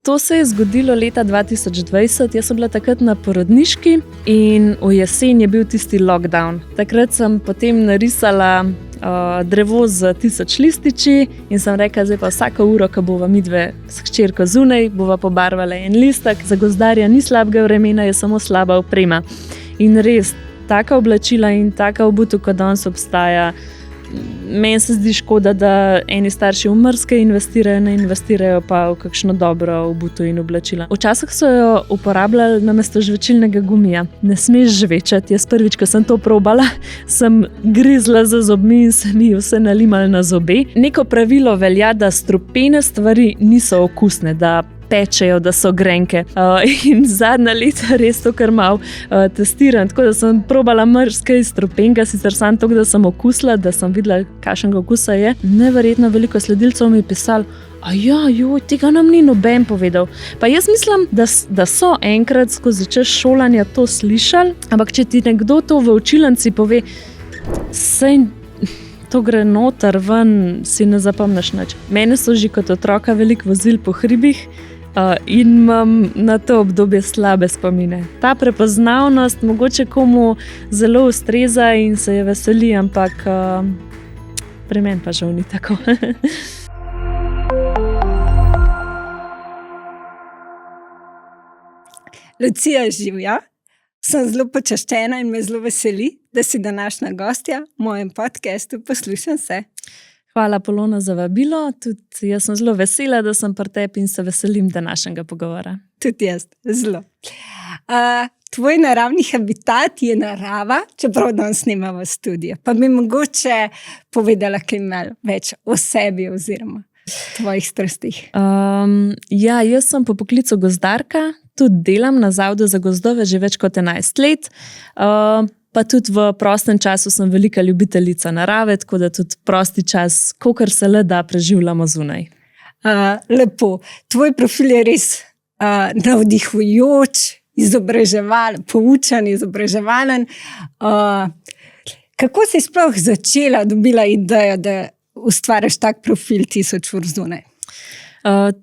To se je zgodilo leta 2020, jaz sem bila takrat na porodniški in v jesen je bil tisti lockdown. Takrat sem potem narisala drevo z 1000 lističi in sem rekla, zdaj pa vsako uro, ko bova midve s hčerko zunaj, bova pobarvala en listek. Za gozdarja ni slabega vremena, je samo slaba oprema. In res, taka oblačila in taka obutev, kot danes obstaja, meni se zdi škoda, da eni starši v mrzke investirajo, ne investirajo pa v kakšno dobro obutev in oblačila. Včasih so jo uporabljali namesto žvečilnega gumija. Ne smeš žvečati. Jaz prvič, ko sem to probala, sem grizla z zobmi in se mi vse nalimalo na zobe. Neko pravilo velja, da strupene stvari niso okusne, da pečejo, da so grenke. In zadnja leta res to kar malo testiram. Tako da sem probala mrzke iz strupenega, sicer samo to, da sem okusila, da sem videla, kakšnega okusa je. Neverjetno veliko sledilcev mi je pisalo, tega nam ni noben povedal. Pa jaz mislim, da so enkrat skozi čas šolanja to slišali, ampak če ti nekdo to v učilnici pove, sej to gre noter, ven, si ne zapomniš nič. Mene so že kot otroka veliko vozili po hribih, in imam na to obdobje slabe spomine. Ta prepoznavnost mogoče komu zelo ustreza in se je veseli, ampak pri meni pa žal ni tako. Lucija, živja. Sem zelo počaščena in me zelo veseli, da si današnja gostja v mojem podcastu Poslušam se. Hvala, Polona, za vabilo. Tudi jaz sem zelo vesela, da sem pri tebi in se veselim današnjega pogovora. Tudi jaz, zelo. Tvoj naravni habitat je narava, čeprav danes snimamo v studiu. Pa bi mogoče povedala kaj malo več o sebi oziroma tvojih strastih. Jaz sem po poklicu gozdarka, tudi delam na Zavodu za gozdove že več kot 11 let. Pa tudi v prostem času sem velika ljubiteljica narave, tako da tudi prosti čas, kolikor se le da, preživljamo zunaj. Lepo. Tvoj profil je res navdihujoč, poučen, izobraževalen. Kako si sploh začela, dobila idejo, da ustvariš tak profil 1000 ur zunaj?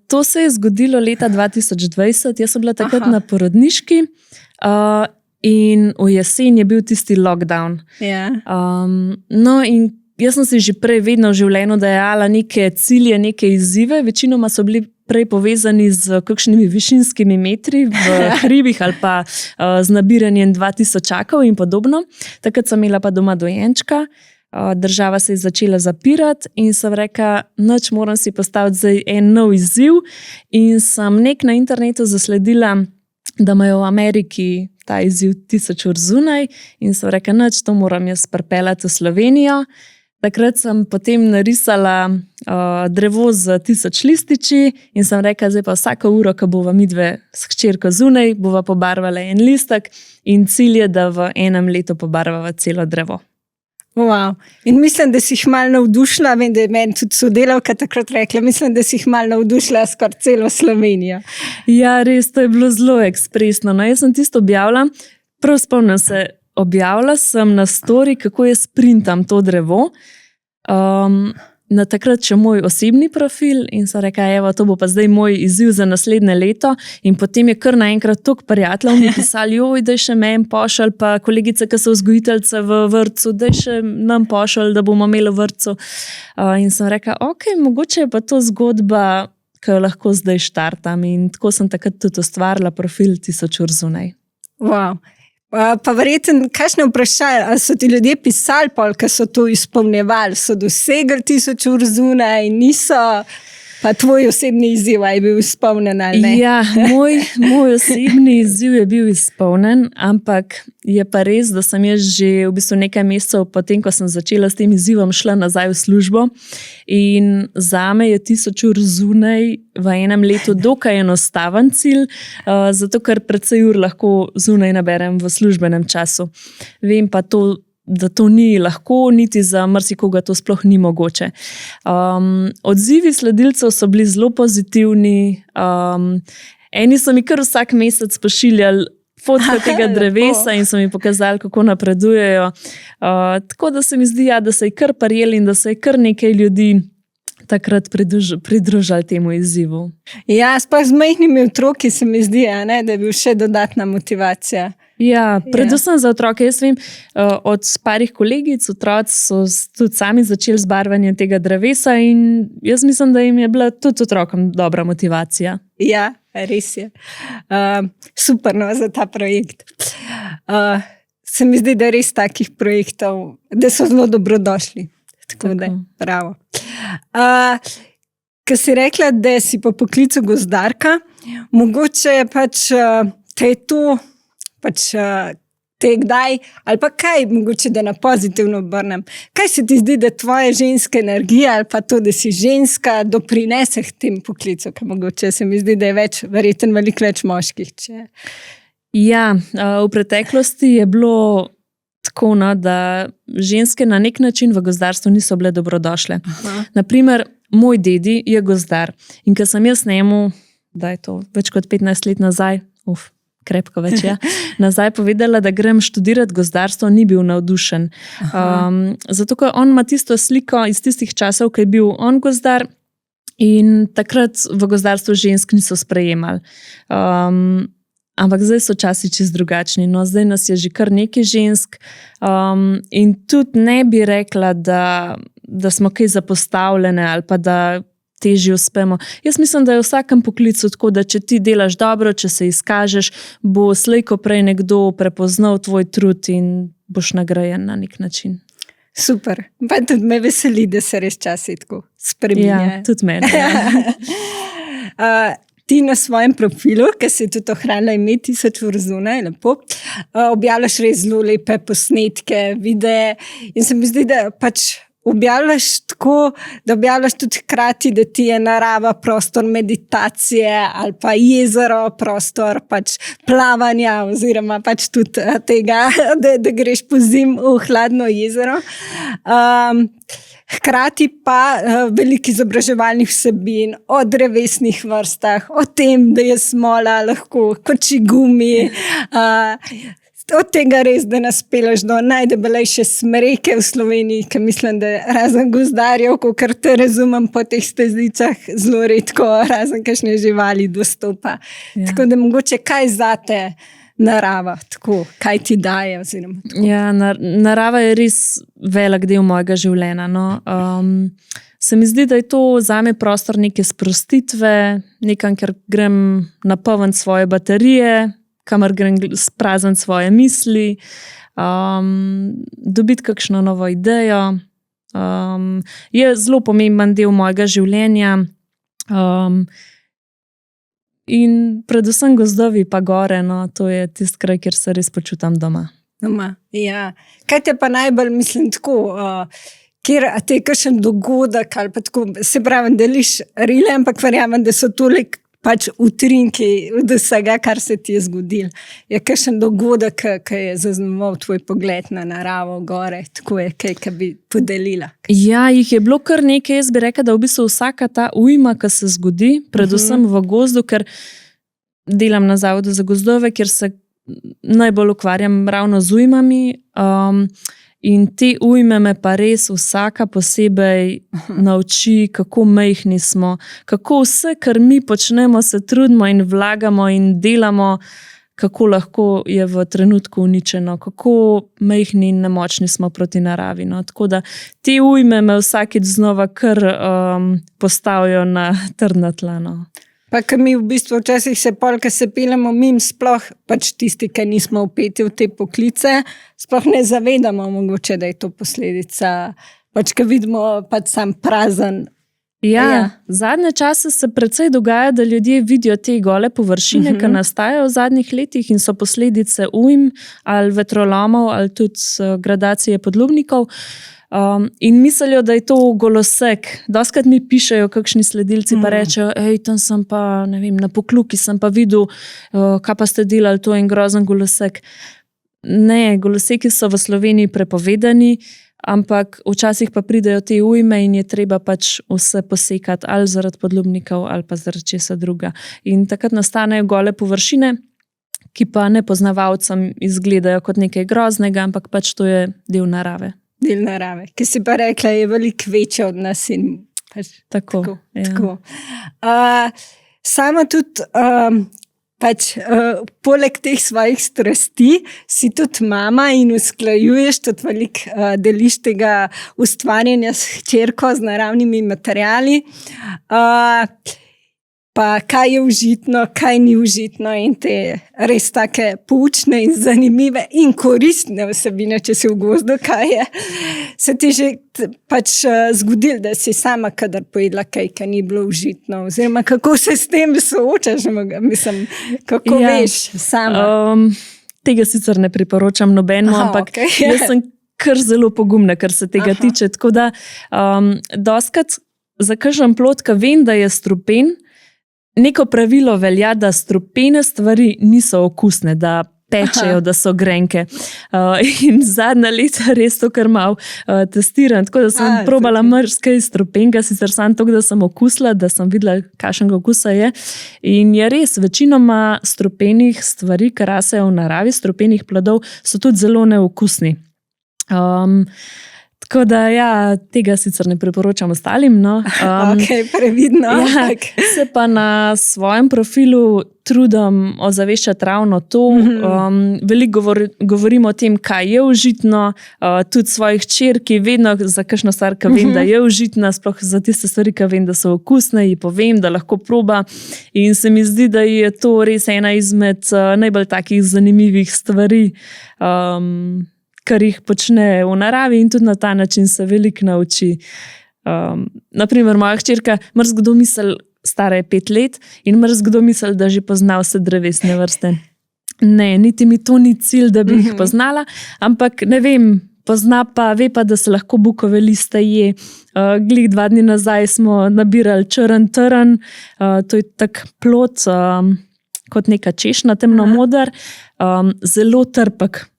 To se je zgodilo leta 2020, jaz sem bila takrat na porodniški, in v jesen je bil tisti lockdown. In jaz sem si že prej vedno v življenju dajala neke cilje, neke izzive, večinoma so bili prej povezani z kakšnimi višinskimi metri v hribih ali pa z nabiranjem 2000 in podobno. Takrat sem imela pa doma dojenčka, država se je začela zapirati in sem rekla, nič, moram si postaviti zdaj en nov izziv in sem na internetu zasledila, da imajo v Ameriki ta izziv 1000 ur zunaj in sem rekla, nič, to moram jaz pripeljati v Slovenijo. Takrat sem potem narisala drevo z 1000 lističi in sem rekla, zdaj pa vsako uro, ko bova midve s hčerko zunaj, bova pobarvala en listek in cilj je, da v enem letu pobarvava celo drevo. Wow. In mislim, da si jih malo navdušila, vem, da je meni tudi sodelavka takrat rekla, mislim, da si jih malo navdušila skoraj celo Slovenijo. Ja, res, to je bilo zelo ekspresno. No, jaz sem tisto objavila, prav spomnim se, objavila sem na story, kako jaz printam to drevo. Na takrat še moj osebni profil in sem rekla, evo, to bo pa zdaj moj izziv za naslednje leto in potem je kar naenkrat toliko prijateljev mi pisali, daj še meni pošalj, pa kolegice, ki so vzgojiteljice v vrtcu, daj še nam pošalj, da bomo imeli v vrtcu. In sem rekla, mogoče je pa to zgodba, ki jo lahko zdaj štartam in tako sem takrat tudi ustvarila profil 1000 ur zunaj. Wow. Pa verjetno, kakšne vprašanje, ali so ti ljudje pisali, ko so to izpolnjevali, so dosegli 1000 ur zunaj, niso, pa tvoj osebni izziv je bil izpolnjen ali ne? Ja, moj osebni izziv je bil izpolnjen, ampak je pa res, da sem jaz že v bistvu nekaj mesecev potem, ko sem začela s tem izzivom, šla nazaj v službo in zame je 1000 ur zunaj v enem letu dokaj enostaven cilj, zato ker precej ur lahko zunaj naberem v službenem času. Vem pa to, da to ni lahko, niti za marsikoga to sploh ni mogoče. Odzivi sledilcev so bili zelo pozitivni. Eni so mi kar vsak mesec pošiljali fotke tega drevesa in so mi pokazali, kako napredujejo. Tako da se mi zdi, da se je kar prijeli in da se je kar nekaj ljudi takrat pridružili temu izzivu. Ja, sploh z majhnimi otroki se mi zdi, da je bil še dodatna motivacija. Ja, predvsem za otroke. Jaz vem, od parih kolegic, otroci so tudi sami začeli z barvanjem tega drevesa in jaz mislim, da jim je bila tudi otrokom dobra motivacija. Ja, res je. Super za ta projekt. Se mi zdi, da res takih projektov, da so zelo dobrodošli. Tako da, bravo. Ko si rekla, da si po poklicu gozdarka, mogoče pač te je to te kdaj, ali pa kaj, mogoče da na pozitivno obrnem, kaj se ti zdi, da tvoja ženska energija ali pa to, da si ženska, doprinese k tem poklicu, ker mogoče se mi zdi, da je verjetno veliko več moških. Ja, v preteklosti je bilo tako, da ženske na nek način v gozdarstvu niso bile dobrodošle. Naprimer, moj dedi je gozdar in ko sem jaz njemu, da je to več kot 15 let nazaj, krepko več, nazaj povedala, da grem študirati gozdarstvo, ni bil navdušen. Zato, ker on ima tisto sliko iz tistih časov, ko je bil on gozdar in takrat v gozdarstvu žensk niso sprejemali. Ampak zdaj so časi čisto drugačni. No, zdaj nas je že kar nekaj žensk in tudi ne bi rekla, da smo kaj zapostavljene ali pa da težje uspemo. Jaz mislim, da je v vsakem poklicu tako, da če ti delaš dobro, če se izkažeš, bo slej ko prej nekdo prepoznal tvoj trud in boš nagrajen na nek način. Super. Pa tudi me veseli, da se res časi tako spreminjajo. Ja, tudi mene. Ti na svojem profilu, ki si tudi ohranila ime 1000 ur zunaj, lepo, objavljaš res zelo lepe posnetke, videe in se mi zdi, da pač objavljaš tako, da objavljaš tudi hkrati, da ti je narava prostor meditacije ali pa jezero prostor pač plavanja oziroma pač tudi tega, da greš po zim v hladno jezero. Hkrati pa veliko izobraževalnih vsebin o drevesnih vrstah, o tem, da je smola lahko kočigumi, od tega res, da nas peleš do najdebelejše smreke v Sloveniji, ker mislim, da razen gozdarjev, kar te razumem po teh stezicah, zelo redko razen kakšne živali dostopa. Ja. Tako da mogoče kaj zate narava, tako, kaj ti daje? Ja, narava je res velik del mojega življenja. No. Se mi zdi, da je to zame prostor neke sprostitve, nekam, ker grem napolniti svoje baterije, kamor grem sprazniti svoje misli, dobiti kakšno novo idejo. Je zelo pomemben del mojega življenja in predvsem gozdovi pa gore, no, to je tisti kraj, kjer se res počutam doma. Ja. Kaj te pa najbolj, mislim, tako, kjer te je kakšen dogodek ali pa tako, se pravi, deliš rile, ampak verjamem, da so toliko pač utrinki od vsega, kar se ti je zgodil. Je kakšen dogodek, ki je zaznamoval tvoj pogled na naravo, gore, tako je kaj, ki bi podelila? Ja, jih je bilo kar nekaj. Jaz bi rekla, da v bistvu vsaka ta ujma, ki se zgodi, predvsem v gozdu, ker delam na Zavodu za gozdove, kjer se najbolj ukvarjam ravno z ujmami, in te ujme me pa res vsaka posebej nauči, kako majhni smo, kako vse, kar mi počnemo, se trudimo in vlagamo in delamo, kako lahko je v trenutku uničeno, kako majhni in nemočni smo proti naravi. No. Tako da te ujme me vsakič znova kar postavijo na trdna tla. No. Pa ker mi v bistvu včasih se polka se pelemo mim, sploh pač tisti, ki nismo vpeti v te poklice, sploh ne zavedamo mogoče, da je to posledica, pač ko vidimo pač sam prazen. Ja, zadnje čase se precej dogaja, da ljudje vidijo te gole površine, ki nastajajo v zadnjih letih in so posledice ujm ali vetrolomov ali tudi gradacije podlubnikov. In mislijo, da je to golosek. Doskrat mi pišejo kakšni sledilci, pa rečejo, tam sem pa, ne vem, na Pokljuki sem pa videl, kaj pa ste delali, to je en grozen golosek. Ne, goloseki so v Sloveniji prepovedani, ampak včasih pa pridejo te ujme in je treba pač vse posekati, ali zaradi podlubnikov, ali pa zaradi česa druga. In takrat nastanejo gole površine, ki pa nepoznavalcem izgledajo kot nekaj groznega, ampak pač to je del narave. Del narave, ki si pa rekla, je veliko večja od nas in Pač, Tako, ja. tako. Sama tudi, poleg teh svojih strasti, si tudi mama in usklajuješ, tudi veliko deliš tega ustvarjanja s hčerko, z naravnimi materiali. Pa kaj je užitno, kaj ni užitno, in te res take poučne in zanimive in koristne vsebine, če si v gozdu, kaj je. Se ti že zgodilo, da si sama kadar pojedla kaj, kar ni bilo užitno, oziroma kako se s tem soočaš, mislim, kako veš sama? Tega sicer ne priporočam nobenemu, ampak jaz sem kar zelo pogumna, kar se tega tiče. Tako da dostikrat za kakšen plod, ki vem, da je strupen, neko pravilo velja, da strupene stvari niso okusne, da pečejo, da so grenke. In zadnja leta res to kar malo testiram, tako da sem probala marsikaj strupenega, sicer samo to, da sem okusila, da sem videla, kakšnega okusa je. In je res, večinoma strupenih stvari, ki rasejo v naravi, strupenih plodov, so tudi zelo neokusni. Tako da, ja, tega sicer ne priporočam ostalim. No. Previdno. Ja, se pa na svojem profilu trudim ozaveščati ravno to. Veliko govorim o tem, kaj je užitno, tudi svojih hčerki, vedno za kakšno stvar, ki vem, da je užitna, sploh za tiste stvari, ki vem, da so okusne, ji povem, da lahko proba. In se mi zdi, da je to res ena izmed najbolj takih zanimivih stvari, kar jih počne v naravi, in tudi na ta način se veliko nauči. Naprimer, moja hčerka marsikdo misli, stara je 5 let, in marsikdo misli, da že pozna vse drevesne vrste. Ne, niti mi to ni cilj, da bi jih poznala, ampak ne vem, pozna pa, ve pa, da se lahko bukove liste je. Glih 2 dni nazaj smo nabirali črn trn, to je tak plod, kot neka češnja, temno modar, zelo trpek.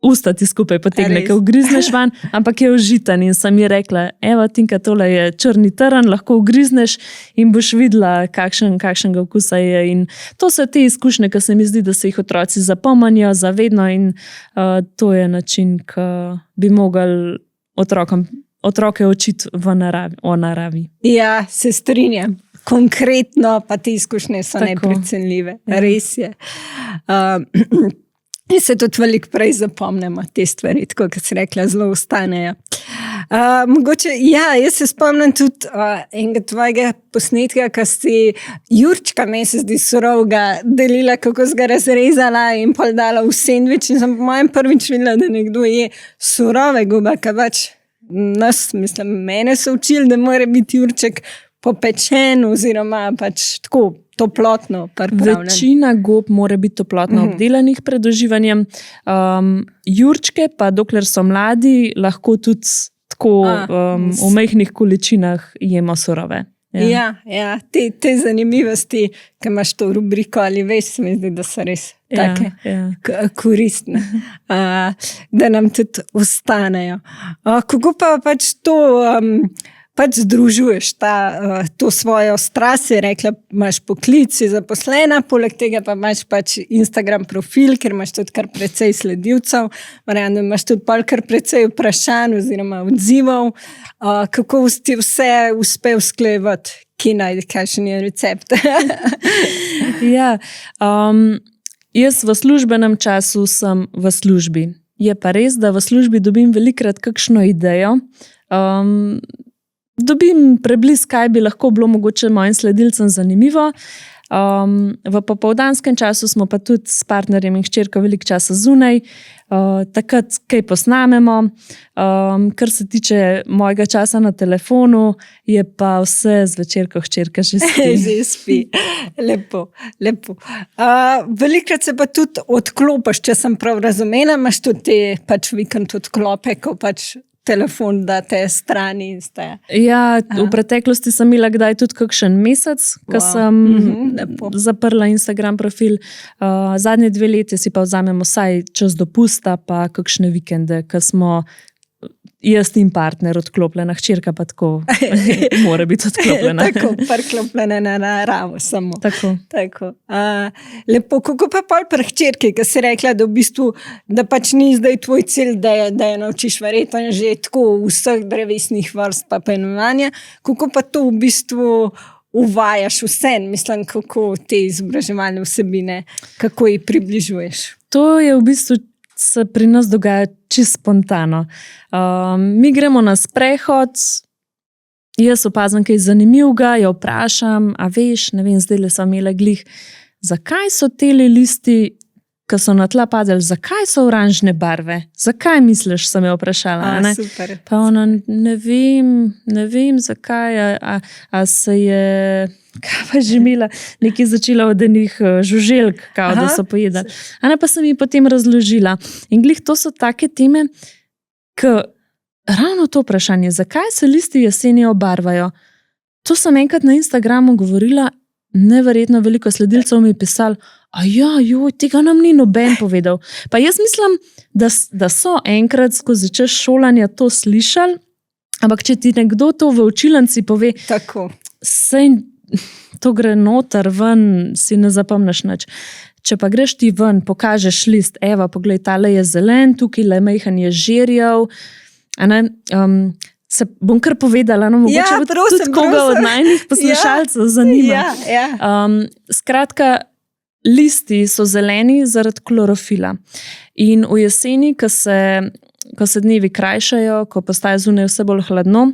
Usta ti skupaj potegne, ko ugrizneš van, ampak je užiten. In sem ji rekla, evo, Tinka, tole je črni trn, lahko ugrizneš in boš videla, kakšnega okusa je. In to so te izkušnje, ki se mi zdi, da se jih otroci zapomnijo zavedno, in to je način, ki bi mogli otroke učiti o naravi. Ja, se strinjam. Konkretno pa te izkušnje so neprecenljive. Res je. In se tudi veliko prej zapomnimo te stvari, tako kot si rekla, zelo ostanejo. Mogoče, ja, jaz se spomnim tudi enega tvojega posnetka, ko si jurčka, meni se zdi surovega, delila, kako si ga razrezala in pol dala v sendvič. In sem po mojem prvič videla, da nekdo je surove gobe, ker pač mene so učili, da mora biti jurček popečen oziroma pač tako toplotno pripravljen. Večina gob mora biti toplotno obdelanih pred uživanjem. Jurčke pa, dokler so mladi, lahko tudi tako v majhnih količinah jemo surove. Ja, te zanimivosti, ki imaš to rubriko, ali veš, se mi zdi, da so res take koristne, da nam tudi ostanejo. Kako pa pač to združuješ to svojo strast, si rekla, imaš poklic, si zaposlena, poleg tega pa imaš pač Instagram profil, ker imaš tudi kar precej sledilcev, verjamem, da imaš tudi kar precej vprašanj oziroma odzivov. Kako ti vse uspe usklajevati? Kje najde, kakšen je recept? Ja, jaz v službenem času sem v službi. Je pa res, da v službi dobim velikokrat kakšno idejo, dobim preblisk, kaj bi lahko bilo mogoče mojim sledilcem zanimivo. V popoldanskem času smo pa tudi s partnerjem in hčerko veliko časa zunaj, takrat kaj posnamemo. Kar se tiče mojega časa na telefonu, je pa vse zvečer, ko hčerka že spi. Že spi. Lepo. Velikokrat se pa tudi odklopiš, če sem prav razumela, imaš tudi te pač vikend odklope, ko pač telefon date strani in ste. Ja, v preteklosti sem imela kdaj tudi kakšen mesec, ko sem zaprla Instagram profil. Zadnje 2 leta si pa vzamemo vsaj čas dopusta, pa kakšne vikende, ko smo jaz in partner odklopljena, hčerka pa tako mora biti odklopljena. Tako, priklopljena na naravo samo. Tako. Lepo, kako pa pol pri hčerki, ki si rekla, da v bistvu, da pač ni zdaj tvoj cilj, da jo naučiš verjetno že tako vseh drevesnih vrst pa imenovanja, kako pa to v bistvu uvajaš vse, mislim, kako te izobraževalne vsebine, kako jih približuješ? To je v bistvu se pri nas dogaja čisto spontano. Mi gremo na sprehod, jaz opazim, kaj je zanimivega, jo vprašam, a veš, ne vem, zdaj le so imele glih, zakaj so teli listi, ki so na tla padali, zakaj so oranžne barve? Zakaj misliš, sem jo vprašala? Super. Pa ona, ne vem zakaj, a se je, kaj pa že imela, nekaj začela od enih žuželk, kao, da so pojedali. Ana pa sem ji potem razložila. In glih, to so take teme, ki ravno to vprašanje, zakaj se listi jeseni obarvajo? To sem enkrat na Instagramu govorila, neverjetno veliko sledilcev mi je pisalo, tega nam ni noben povedal. Pa jaz mislim, da so enkrat skozi čas šolanja to slišali, ampak če ti nekdo to v učilnici pove, sej to gre noter, ven, si ne zapomniš nič. Če pa greš ti ven, pokažeš list, evo, poglej, tale je zelen, tukaj le majhen je žerjav, se bom kar povedala, no, mogoče tudi koga od najnih poslušalcev zanima. Skratka, listi so zeleni zaradi klorofila. In v jeseni, ko se dnevi krajšajo, ko postaje zunaj vse bolj hladno,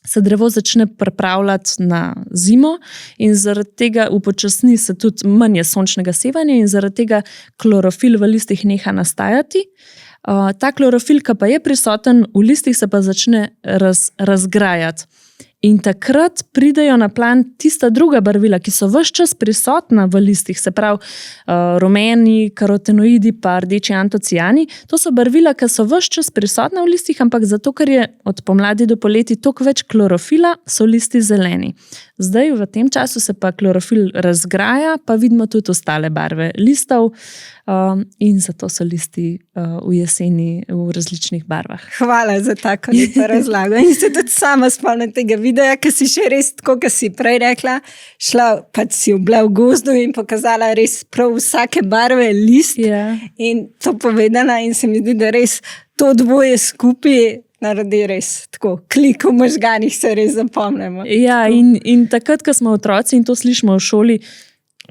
se drevo začne pripravljati na zimo in zaradi tega upočasni se tudi manj sončnega sevanja in zaradi tega klorofil v listih neha nastajati. Ta klorofil, ki pa je prisoten v listih, se pa začne razgrajati. In takrat pridejo na plan tista druga barvila, ki so ves čas prisotna v listih, se pravi rumeni, karotenoidi pa rdeči antociani. To so barvila, ki so ves čas prisotna v listih, ampak zato, ker je od pomladi do poleti toliko več klorofila, so listi zeleni. Zdaj v tem času se pa klorofil razgraja, pa vidimo tudi ostale barve listov in zato so listi v jeseni v različnih barvah. Hvala za tako lepo razlago. In se tudi sama spomnim tega videa, ki si še res, tako kot si prej rekla, šla, pač si bila v gozdu in pokazala res prav vsake barve list in to povedala in se mi zdi, da res to dvoje skupaj naredi res tako, klik v možganih se res zapomnimo. Ja, in takrat, ko smo otroci in to slišimo v šoli,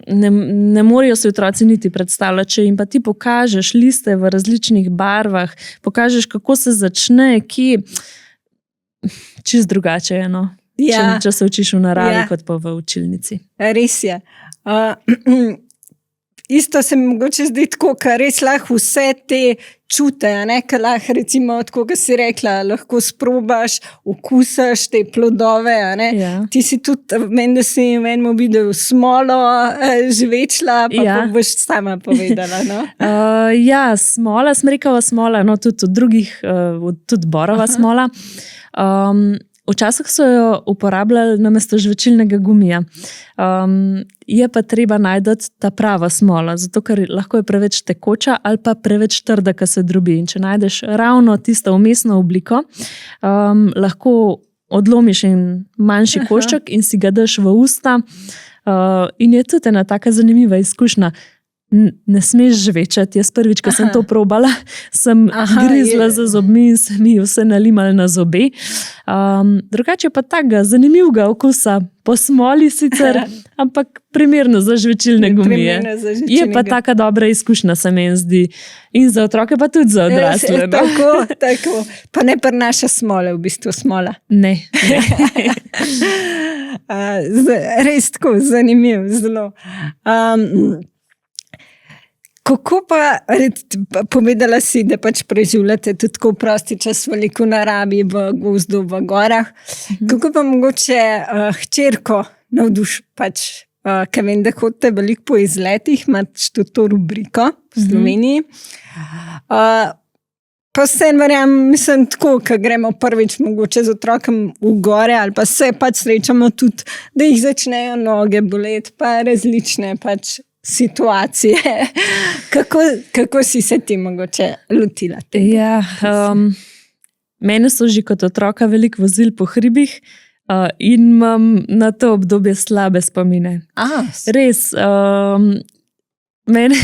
ne morejo se otroci niti predstavljati, če jim pa ti pokažeš liste v različnih barvah, pokažeš, kako se začne, kje, čist drugače je, no? Če se učiš v naravi, kot pa v učilnici. Res je. Isto se mi mogoče zdi tako, ker res lahko vse te čute, ker lahko recimo, tako kot si rekla, lahko sprobaš, okusaš te plodove. Ti si tudi, meni, da si v enem videu smolo žvečila, pa boš sama povedala. No? Smola, smrekava smola, no tudi od drugih, tudi borova smola. Včasih so jo uporabljali namesto žvečilnega gumija. Je pa treba najti ta prava smola, zato ker lahko je preveč tekoča ali pa preveč trda, ko se drobi. In če najdeš ravno tisto vmesno obliko, lahko odlomiš en manjši košček in si ga daš v usta. In je tudi ena taka zanimiva izkušnja. Ne smeš žvečati. Jaz prvič, ko sem to probala, sem grizla za zobmi in se mi vse nalimali na zobe. Drugače pa takega zanimivega okusa, po smoli sicer, ampak primerno za žvečilne gumije. Je pa taka dobra izkušnja, se meni zdi. In za otroke, pa tudi za odrasle. Tako. Pa ne prinaša smole, v bistvu smola. Ne. Res tako, zanimiv, zelo. Kako pa, povedala si, da pač preživljate tudi tako prosti čas veliko v naravi, v gozdu, v gorah. Kako pa mogoče hčerko navduš, pač, ker vem, da hodite veliko po izletih, imaš tudi to rubriko v Sloveniji. Pa vsem verjamem, mislim tako, ko gremo prvič mogoče z otrokom v gore ali pa se pač srečamo tudi, da jih začnejo noge boleti, pa različne pač situacije. Kako si se ti mogoče lotila tega? mene so že kot otroka veliko vozili po hribih in imam na to obdobje slabe spomine. Res,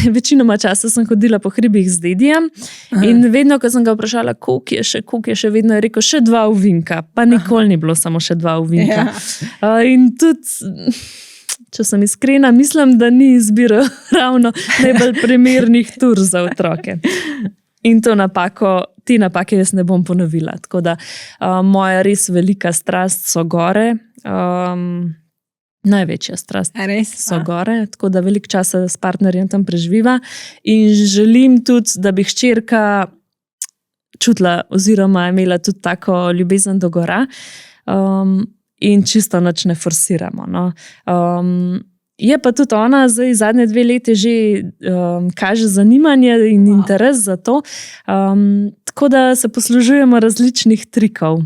večinoma časa sem hodila po hribih z dedijem in vedno, ko sem ga vprašala, koliko je še, vedno je rekel, še 2 ovinka, pa nikoli ni bilo samo še 2 ovinka. In tudi, če sem iskrena, mislim, da ni izbiro ravno najbolj primernih tur za otroke. In te napake jaz ne bom ponovila. Tako da moja res velika strast so gore. Največja strast so gore, tako da veliko časa s partnerjem tam preživiva in želim tudi, da bi hčerka čutila oziroma imela tudi tako ljubezen do gora in čisto nič ne forsiramo. No. Je pa tudi ona zdaj zadnje 2 leti že kaže zanimanje in interes za to, tako da se poslužujemo različnih trikov.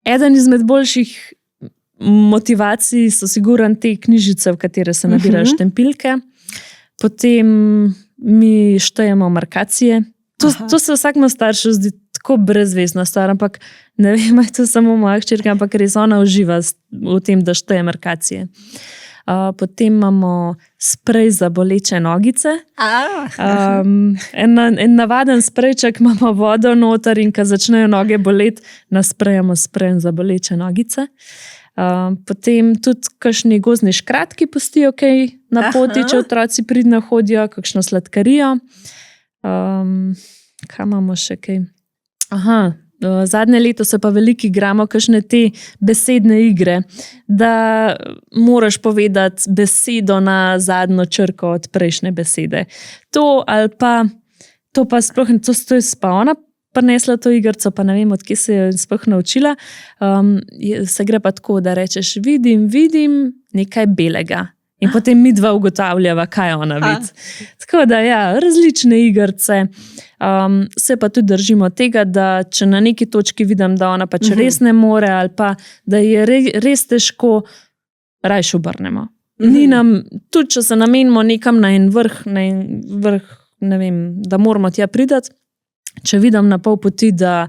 Eden izmed boljših motivacij so sigurno te knjižice, v katere se nabirajo štempilke. Potem mi štejemo markacije. To se vsakemu staršu zdi tako brezvezna stvar, ampak ne vem, je to samo moja hčerka, ampak res ona uživa v tem, da šteje markacije. Potem imamo sprej za boleče nogice. En navaden sprejček, imamo vodo noter in ko začnejo noge boleti, nasprejemo sprejem za boleče nogice. Potem tudi kakšni gozdni škratki pustijo kaj na poti, če otroci pridno hodijo, kakšno sladkarijo. Kaj imamo še kaj? Zadnje leto se pa veliko igramo kakšne te besedne igre, da moraš povedati besedo na zadnjo črko od prejšnje besede. To pa sploh, to je pa ona prinesla to igrico, pa ne vem, od kje se je sploh naučila. Se gre pa tako, da rečeš, vidim nekaj belega. In potem mi dva ugotavljava, kaj ona vidi. Tako da ja, različne igrice. Se pa tudi držimo tega, da če na neki točki vidim, da ona pač res ne more ali pa da je res težko, rajš obrnemo. Ni nam, tudi če se namenimo nekam na en vrh, ne vem, da moramo tja pridati, če vidim na pol poti, da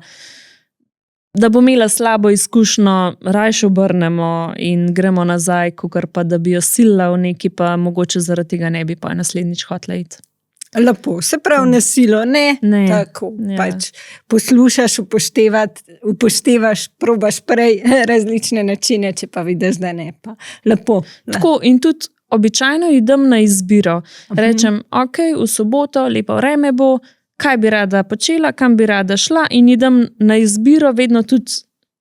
bo imela slabo izkušnjo, rajš obrnemo in gremo nazaj, kakor pa da bi jo silila v neki, pa mogoče zaradi tega ne bi pa naslednjič hotela iti. Lepo, se pravi na silo, ne. Tako, pač poslušaš, upoštevaš, probaš prej različne načine, če pa vidiš, da ne, pa lepo. Tako, in tudi običajno idem na izbiro. Rečem, ok, v soboto, lepo vreme bo, kaj bi rada počela, kam bi rada šla in idem na izbiro vedno tudi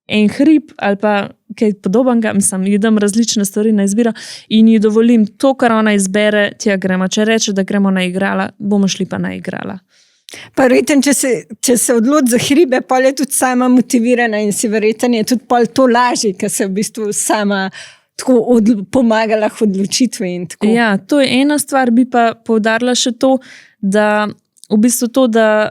en hrib ali pa kaj podobnega, idem različne stvari na izbiro in ji dovolim to, kar ona izbere, tja gremo. Če reče, da gremo na igrala, bomo šli pa na igrala. Pa verjetno, če se odloči za hribe, pa je tudi sama motivirana in si verjetno je tudi pol to lažje, ker se v bistvu sama tako pomagala v odločitvi in tako. Ja, to je ena stvar, bi pa poudarila še to, da v bistvu to, da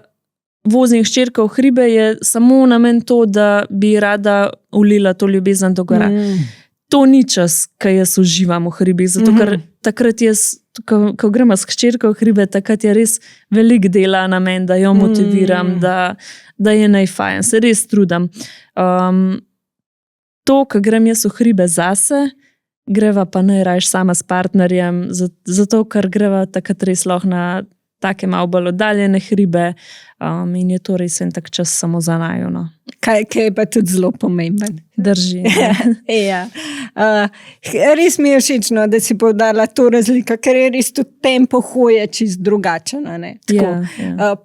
vozim hčerko v hribe, je samo namen to, da bi rada ulila to ljubezen do gora. To ni čas, ko jaz uživam v hribih, zato ker takrat jaz, ko gremo s hčerko v hribe, takrat je res veliko dela na meni, da jo motiviram, da je najfajn, se res trudim. To, ko grem jaz v hribe zase, greva pa najrajš sama s partnerjem, zato ker greva takrat res lahko na take malo bolj oddaljene hribe in je to res en tak čas samo za naju. No. Kaj je pa tudi zelo pomemben. Drži. Ja. Res mi je všečno, da si poudarila to razliko, ker je res tudi tempo hoje čist drugačen. Ja.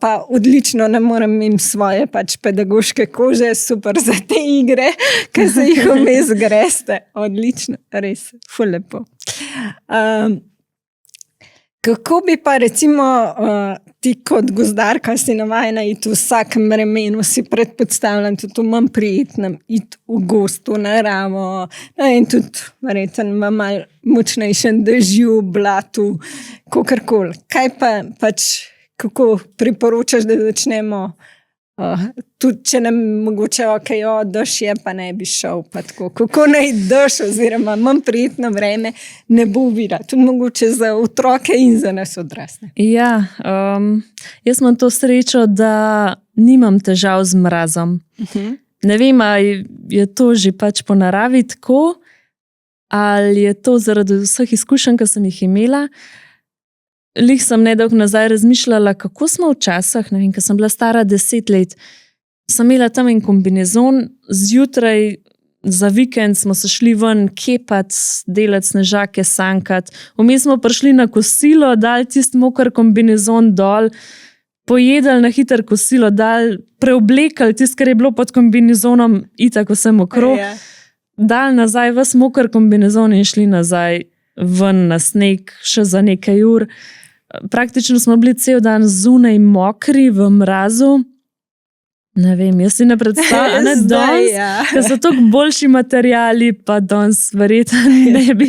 Pa odlično, ne morem im svoje pač pedagoške kože, super za te igre, ker se jih vmes greste. Odlično, res, ful lepo. Kako bi pa recimo ti kot gozdarka si navajena iti v vsakem vremenu, si predpostavljam tudi v manj prijetnem, iti v gozd, v naravo in tudi verjetno v malo močnejšem dežju, blatu, kakorkoli. Kaj pa pač, kako priporočaš, da začnemo tudi če nam mogoče dež je, pa ne bi šel. Kako naj dež oziroma manj prijetno vreme ne bo vira. Tudi mogoče za otroke in za nas odrasle. Ja, jaz imam to srečo, da nimam težav z mrazom. Ne vem, ali je to že pač po naravi tako, ali je to zaradi vseh izkušenj, ki sem jih imela. Lih sem nedolgo nazaj razmišljala, kako smo včasih, ne vem, ko sem bila stara 10 let, sem imela tam en kombinezon, zjutraj za vikend smo se šli ven kepat, delati snežake, sankat. Vmes smo prišli na kosilo, dali tisti moker kombinezon dol, pojedali na hiter kosilo, dali, preoblekali tisto, kar je bilo pod kombinezonom, itak vse mokro, dali nazaj ves moker kombinezon in šli nazaj ven na sneg še za nekaj ur. Praktično smo bili cel dan zunaj mokri v mrazu. Ne vem, jaz si ne predstavljam, ne danes, ker so toliko boljši materiali, pa danes verjetno ne bi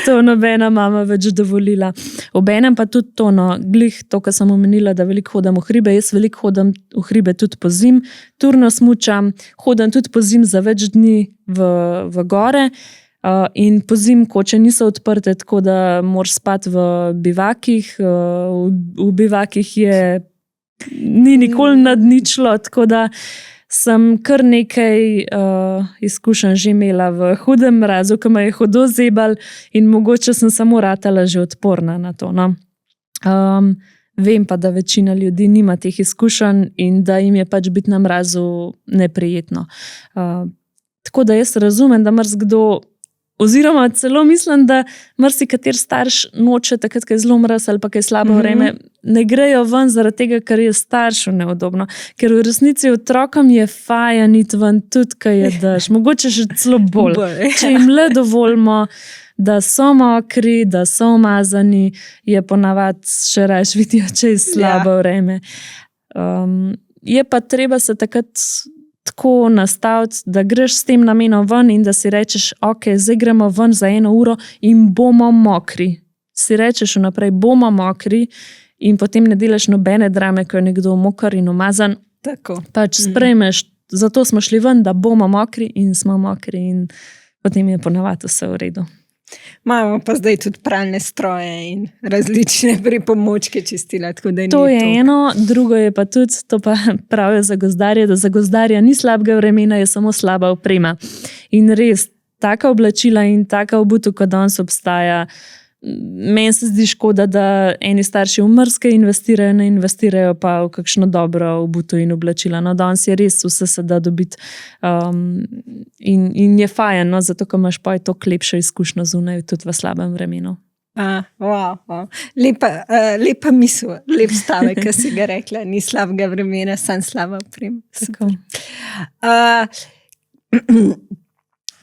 to nobena mama več dovolila. Obenem pa tudi to, glih to, kar sem omenila, da veliko hodam v hribe, jaz veliko hodam v hribe tudi po zim, turno smučam, hodam tudi po zim za več dni v gore. In po zim koče niso odprte, tako da moraš spati v bivakih. V bivakih ni nikoli nadničilo, tako da sem kar nekaj izkušenj že imela v hudem mrazu, ko me je hudo zebal in mogoče sem samo ratala že odporna na to. Vem pa, da večina ljudi nima teh izkušenj in da jim je pač biti na mrazu neprijetno. Tako da jaz razumem, da marsikdo, oziroma celo mislim, da marsikateri starš noče takrat, ko je zelo mraz ali pa ko je slabo vreme, ne grejo ven zaradi tega, ker je staršu neudobno. Ker v resnici otrokom je fajn iti ven tudi, ko je dež. Mogoče še celo bolj. Če jim le dovolimo, da so mokri, da so umazani, je ponavadi še rajš vidijo, če je slabo vreme. Je pa treba se takrat tako nastaviti, da greš s tem namenom ven in da si rečeš, ok, zdaj gremo ven za 1 uro in bomo mokri. Si rečeš vnaprej, bomo mokri in potem ne delaš nobene drame, ko je nekdo mokar in umazan. Tako. Pač sprejmeš, zato smo šli ven, da bomo mokri in smo mokri in potem je ponavadi vse v redu. Imamo pa zdaj tudi pralne stroje in različne pripomočke čistila. To je eno, drugo je pa tudi, to pa pravijo za gozdarje, da za gozdarja ni slabega vremena, je samo slaba oprema. In res, taka oblačila in taka obutev, kot danes obstaja, meni se zdi škoda, da eni starši v mrzke investirajo, ne investirajo pa v kakšno dobro obutev in oblačila. Danes je res vse se da dobiti in je fajn, zato ko imaš pa toliko lepšo izkušnjo zunaj, tudi v slabem vremenu. Wow. Lepa misel, lep stavek, ki si ga rekla, ni slabega vremena, samo slaba oprema.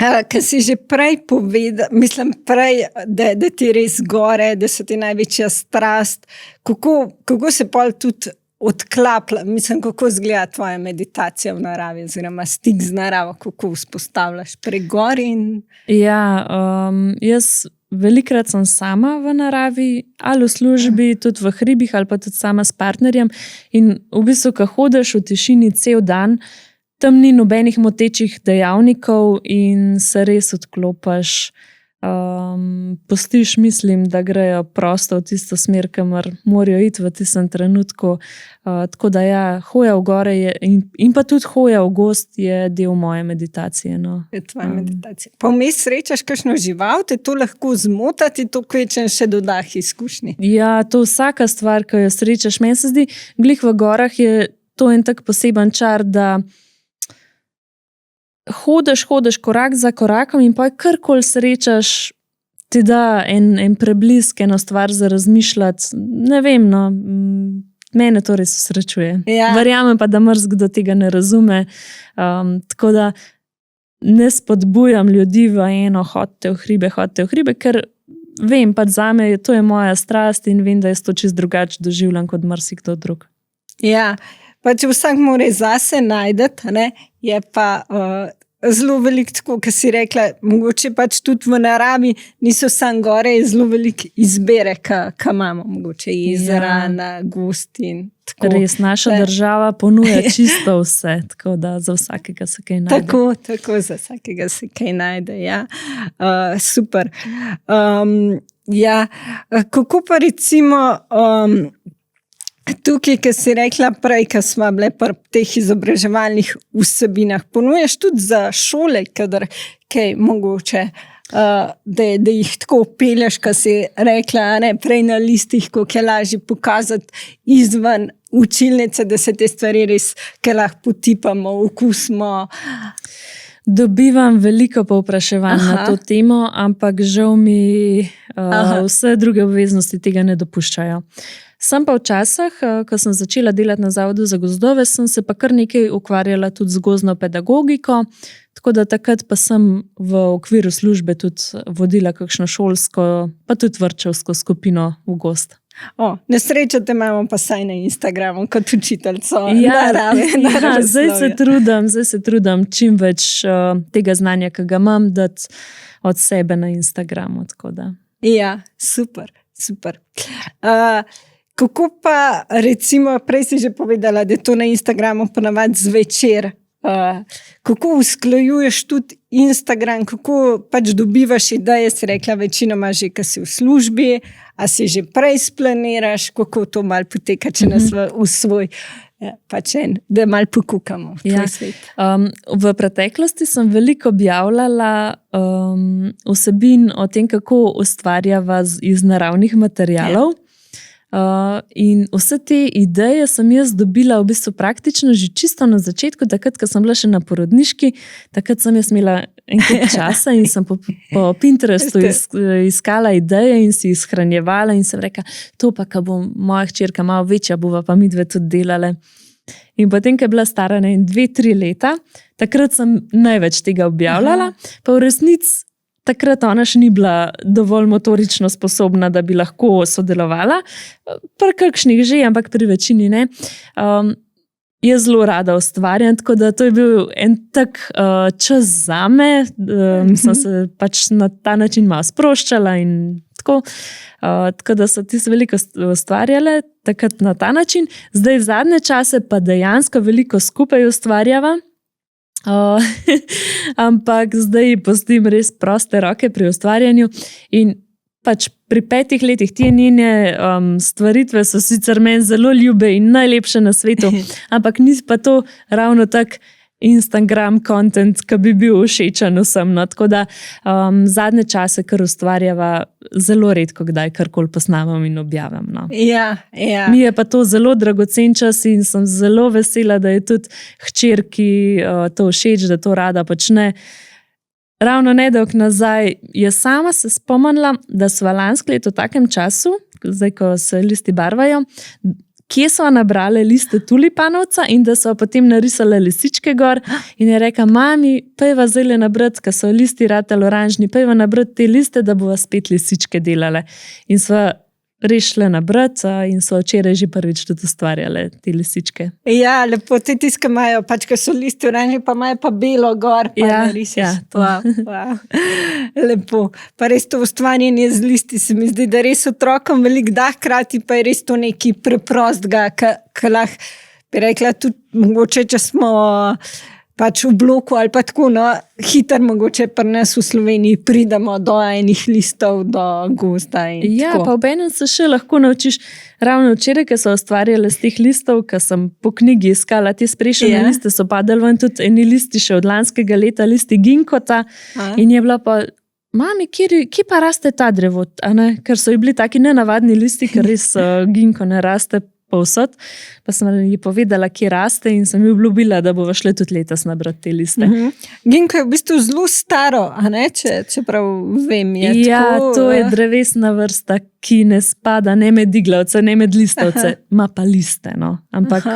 Ker si že prej povedal, mislim prej, da ti res gore, da so ti največja strast, kako se pol tudi odklapla, mislim, kako izgleda tvoja meditacija v naravi oziroma stik z naravo, kako vzpostavljaš pri gori? Ja, jaz velikrat sem sama v naravi, ali v službi, tudi v hribih, ali pa tudi sama s partnerjem in v bistvu, ko hodiš v tišini cel dan, tam ni nobenih motečih dejavnikov in se res odklopiš. Pustiš, mislim, da grejo prosto v tisto smer, kamor morajo iti v tistem trenutku. Tako da ja, hoja v gore in pa tudi hoja v gozd je del moje meditacije. Je tvoja meditacija. Pa vmes srečaš kakšno žival, te to lahko zmotati, to kvečem še dodah izkušnji? Ja, to vsaka stvar, ko jo srečaš. Meni se zdi, glih v gorah je to en tak poseben čar, da hodiš korak za korakom in pa karkoli srečaš, ti da en preblisk, eno stvar za razmišljati. Ne vem, mene to res srečuje. Ja. Verjamem pa, da marsikdo tega ne razume. Tako da ne spodbujam ljudi v eno, hodite v hribe, ker vem, pa zame to je moja strast in vem, da jaz to čisto drugače doživljam kot marsikdo drug. Ja, pa če vsak mora zase najdeti, je pa zelo veliko, tako kot si rekla, mogoče pač tudi v naravi niso samo gore, je zelo veliko izbire, ki imamo, mogoče jezera, na gost in tako. Res, naša država ponuja čisto vse, tako da za vsakega se kaj najde. Tako za vsakega se kaj najde, ja. Super. Ja, kako pa recimo tukaj, ki si rekla prej, ko smo bile pri teh izobraževalnih vsebinah, ponuješ tudi za šole, kadar kaj mogoče, da jih tako pelješ, ko si rekla, ne, prej na listih, koliko je lažje pokazati izven učilnice, da se te stvari res, ki lahko potipamo, okusimo. Dobivam veliko povpraševanj na to temo, ampak žal mi vse druge obveznosti tega ne dopuščajo. Sem pa včasih, ko sem začela delati na Zavodu za gozdove, sem se pa kar nekaj ukvarjala tudi z gozdno pedagogiko, tako da takrat pa sem v okviru službe tudi vodila kakšno šolsko, pa tudi vrtčevsko skupino v gozd. Nesrečo te imamo pa saj na Instagramu kot učiteljico narave. Zdaj se trudim čim več tega znanja, ki ga imam, dati od sebe na Instagramu. Ja, super. Kako pa, recimo, prej si že povedala, da je to na Instagramu ponavadi zvečer. Kako usklajuješ tudi Instagram, kako pač dobivaš ideje, si rekla, večinoma že, ko si v službi, a si že prej splaniraš, kako to malo poteka, če nas v svoj, pač da malo pokukamo v tvoj svet. V preteklosti sem veliko objavljala vsebin o tem, kako ustvarjava iz naravnih materialov. In vse te ideje sem jaz dobila v bistvu praktično že čisto na začetku, takrat, ko sem bila še na porodniški, takrat sem jaz imela enkrat časa in sem po Pinterestu iskala ideje in si jih shranjevala in sem rekla, to pa, ko bo moja hčerka malo večja, bova pa midve tudi delale. In potem, ko je bila stara 2-3 leta, takrat sem največ tega objavljala, pa v resnici takrat ona še ni bila dovolj motorično sposobna, da bi lahko sodelovala. Pri kakšnih že, ampak pri večini ne. Jaz zelo rada ustvarjam, tako da to je bil en tak čas zame. Sem se pač na ta način malo sproščala in tako. Tako da so ti se veliko ustvarjale takrat na ta način. Zdaj zadnje čase pa dejansko veliko skupaj ustvarjava. Ampak zdaj pustim res proste roke pri ustvarjanju in pač pri 5 letih te njene stvaritve so sicer meni zelo ljube in najlepše na svetu, ampak ni pa to ravno tak Instagram content, ki bi bil všečen vsem. No. Tako da zadnje čase, kar ustvarjava, zelo redko kdaj karkoli posnamem in objavim. No. Ja. Mi je pa to zelo dragocen čas in sem zelo vesela, da je tudi hčerki to všeč, da to rada počne. Ravno nedolgo nazaj je sama se spomnila, da sva lansko leto v takem času, zdaj ko se listi barvajo, kje so nabrale liste tulipanovca in da so potem narisale lisičke gor in je rekla, mami, pojva zdaj nabrati, ko so listi ratali oranžni, pojva nabrati te liste, da bova spet lisičke delale. In sva res šle nabrati in so včeraj že prvič tudi ustvarjale te lisičke. Ja, lepo, te tiske imajo, pač, ko so listi oranžni, pa imajo pa belo gor, pa narisaš. Wow. Lepo. Pa res to ustvarjanje z listi se mi zdi, da res otrokom veliko da, hkrati pa je res to nekaj preprostega, ki lahko bi rekla tudi mogoče, če smo pač v bloku ali pa tako, no, hitro mogoče pri nas v Sloveniji pridemo do enih listov, do gozda in tako. Pa obenem se še lahko naučiš. Ravno včeraj, ko so ustvarjale z teh listov, ko sem po knjigi iskala te sprešene liste, so padali ven tudi eni listi še od lanskega leta, listi ginkota. In je bila pa, mami, kje pa raste ta drevo? Ker so ji bili taki nenavadni listi, ker res ginko ne raste povsod. Pa sem ji povedala, kje raste in sem ji obljubila, da bova šle tudi letos nabrati te liste. Ginko je v bistvu zelo staro, a ne? Čeprav vem, je tako. To je drevesna vrsta, ki ne spada ne med iglavce, ne med listovce. Ima pa liste, no. Ampak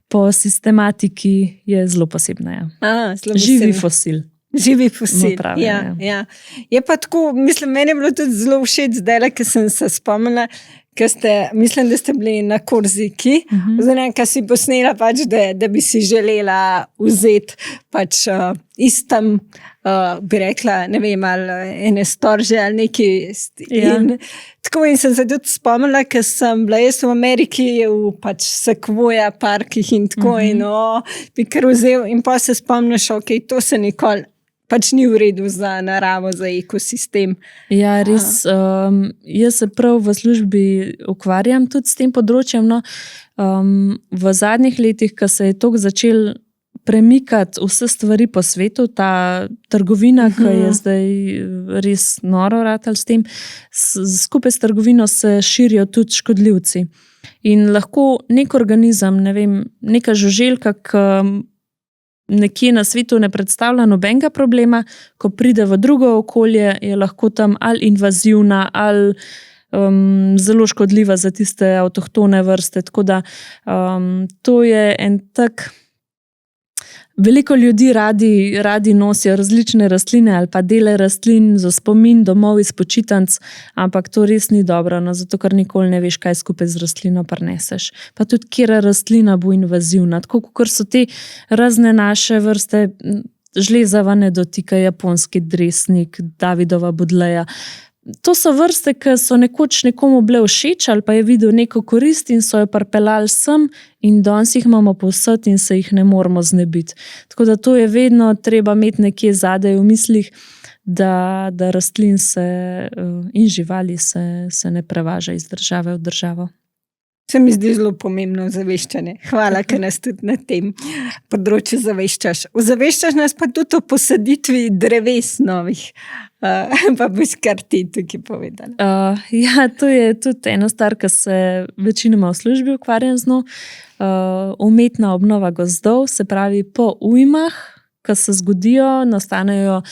po sistematiki je zelo posebna. Živi fosil. Živi fosil, ja. Je pa tako, mislim, meni je bilo tudi zelo všeč zdaj, ker sem se spomnila, mislim, da ste bili na Korziki, oziroma, ki si posnela pač, da bi si želela vzeti pač istem, bi rekla, ne vem, ali ene storže ali neki. In sem se tudi spomnila, ker sem bila jaz v Ameriki v pač Sequoia parkih in tako in bi kar vzel in pa se spomniš, ok, to se nikoli pač ni v redu za naravo, za ekosistem. Ja, res. Jaz se prav v službi ukvarjam tudi s tem področjem. No. V zadnjih letih, ko se je toliko začel premikati vse stvari po svetu, ta trgovina, ki je zdaj res noro ratal s tem, skupaj s trgovino se širijo tudi škodljivci. In lahko nek organizem, ne vem, neka žuželka, ki nekje na svetu ne predstavlja nobenega problema, ko pride v drugo okolje, je lahko tam ali invazivna, ali zelo škodljiva za tiste avtohtone vrste. Tako da to je en tak. Veliko ljudi radi nosijo različne rastline ali pa dele rastlin za spomin domov iz počitnic, ampak to res ni dobro, no, zato ker nikoli ne veš, kaj skupaj z rastlino prineseš. Pa tudi, katera rastlina bo invazivna. Tako kot so te razne naše vrste, žlezava ne dotika, japonski dresnik, Davidova budleja. To so vrste, ki so nekoč nekomu bile všeč ali pa je videl neko korist in so jo pripeljali sem in danes jih imamo povsod in se jih ne moramo znebiti. Tako da to je vedno treba imeti nekje zadaj v mislih, da rastlin in živali se ne prevaža iz države v državo. Se mi zdi zelo pomembno ozaveščanje. Hvala, ker nas tudi na tem področju zaveščaš. Ozaveščaš nas pa tudi o posaditvi dreves novih. Pa boš kar ti tukaj povedala. Ja, to je tudi ena stvar, ki se večinoma v službi ukvarjam z njo. Umetna obnova gozdov, se pravi po ujmah, ki se zgodijo, nastanejo